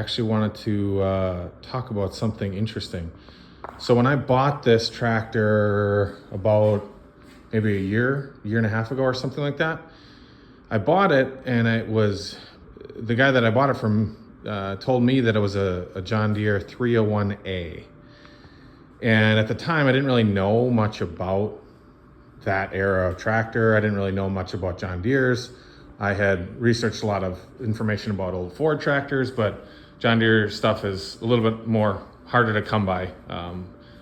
Actually wanted to talk about something interesting. So when I bought this tractor about maybe a year and a half ago or something like that, I bought it and it was, the guy that I bought it from told me that it was a John Deere 301A. And at the time I didn't really know much about that era of tractor. I didn't really know much about John Deere's. I had researched a lot of information about old Ford tractors, but John Deere stuff is a little bit more harder to come by,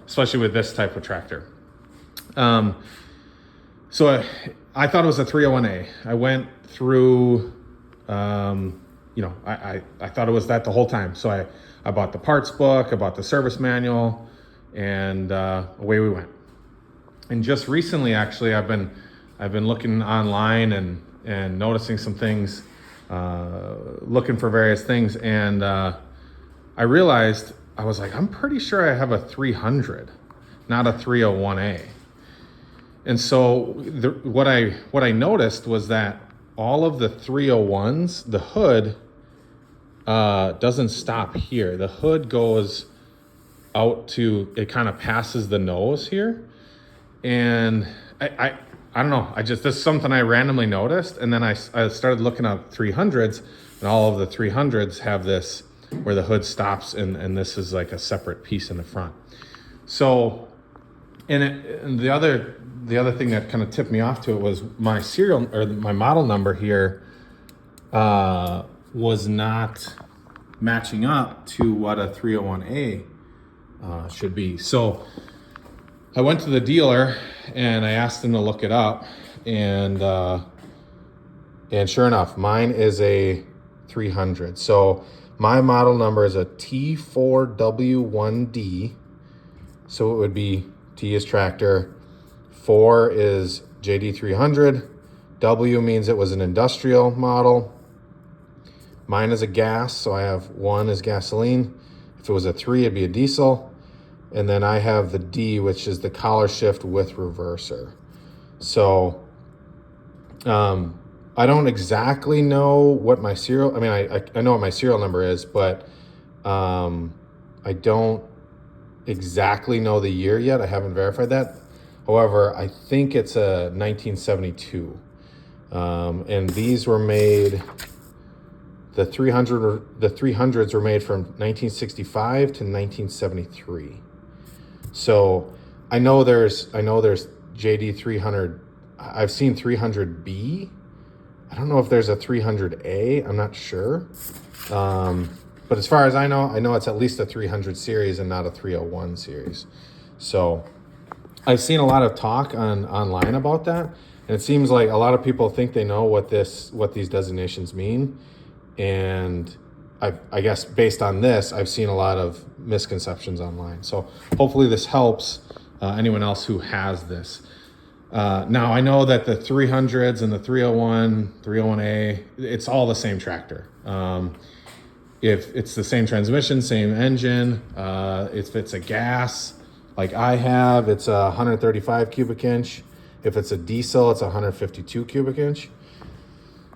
especially with this type of tractor. So I thought it was a 301A. I went through, I thought it was that the whole time. So I bought the parts book, I bought the service manual, and away we went. And just recently, actually, I've been looking online and noticing some things, looking for various things, and I realized, I was like, I'm pretty sure I have a 300, not a 301A. And so what I noticed was that all of the 301s, the hood doesn't stop here. The hood goes out to, it kind of passes the nose here. And I don't know, this is something I randomly noticed. And then I started looking up 300s, and all of the 300s have this where the hood stops, and this is like a separate piece in the front. So, and the other thing that kind of tipped me off to it was my serial, or my model number here was not matching up to what a 301A should be. So I went to the dealer and I asked him to look it up, and sure enough, mine is a 300. So my model number is a T4W1D. So it would be T is tractor, 4 is JD300, W means it was an industrial model. Mine is a gas, so I have 1 is gasoline. If it was a 3, it'd be a diesel. And then I have the D, which is the collar shift with reverser. So I don't exactly know what my serial, I know what my serial number is, but I don't exactly know the year yet. I haven't verified that. However, I think it's a 1972. And these were made, the 300s were made from 1965 to 1973. So I know there's JD 300. I've seen 300B. I don't know if there's a 300A. I'm not sure. But as far as I know it's at least a 300 series and not a 301 series. So I've seen a lot of talk online about that, and it seems like a lot of people think they know what these designations mean. And I guess based on this, I've seen a lot of misconceptions online. So hopefully this helps anyone else who has this. Now I know that the 300s and the 301, 301A, it's all the same tractor. If it's the same transmission, same engine, if it's a gas like I have, it's a 135 cubic inch. If it's a diesel, it's 152 cubic inch.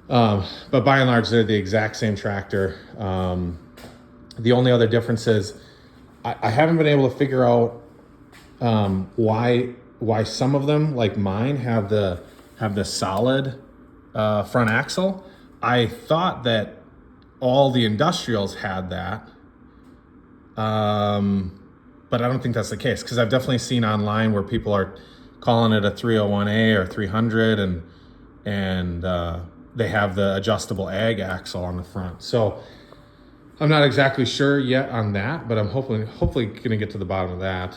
But by and large, they're the exact same tractor. The only other difference is I haven't been able to figure out why some of them, like mine, have the solid front axle. I thought that all the industrials had that, but I don't think that's the case, because I've definitely seen online where people are calling it a 301A or 300, and they have the adjustable ag axle on the front. So I'm not exactly sure yet on that, but I'm hopefully going to get to the bottom of that.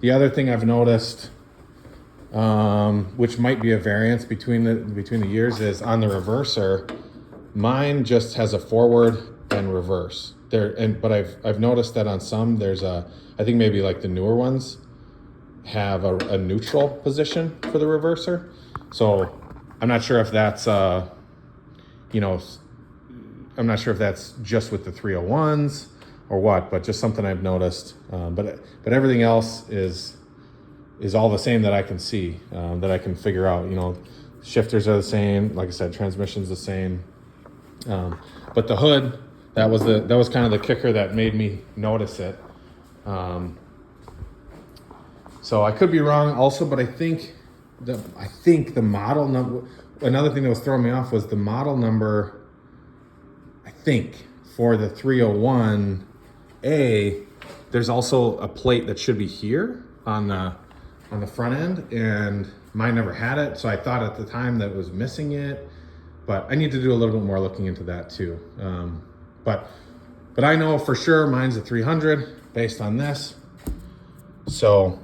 The other thing I've noticed, which might be a variance between the years, is on the reverser. Mine just has a forward and reverse there, but I've noticed that on some there's I think maybe like the newer ones have a neutral position for the reverser. So I'm not sure if that's I'm not sure if that's just with the 301s or what, but just something I've noticed. But everything else is all the same that I can see, that I can figure out. Shifters are the same. Like I said, transmission's the same. But the hood that was kind of the kicker that made me notice it. So I could be wrong also, but I think the model number, another thing that was throwing me off was the model number, I think, for the 301A, there's also a plate that should be here on the front end, and mine never had it. So I thought at the time that it was missing it, but I need to do a little bit more looking into that too. But I know for sure mine's a 300 based on this. So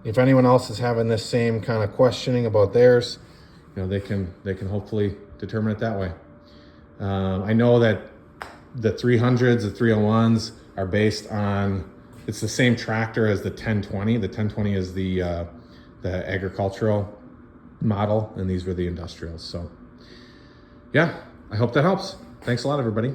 if anyone else is having this same kind of questioning about theirs, they can hopefully determine it that way. I know that the 300s, the 301s are based on, it's the same tractor as the 1020. The 1020 is the agricultural model, and these were the industrials. So yeah, I hope that helps. Thanks a lot, everybody.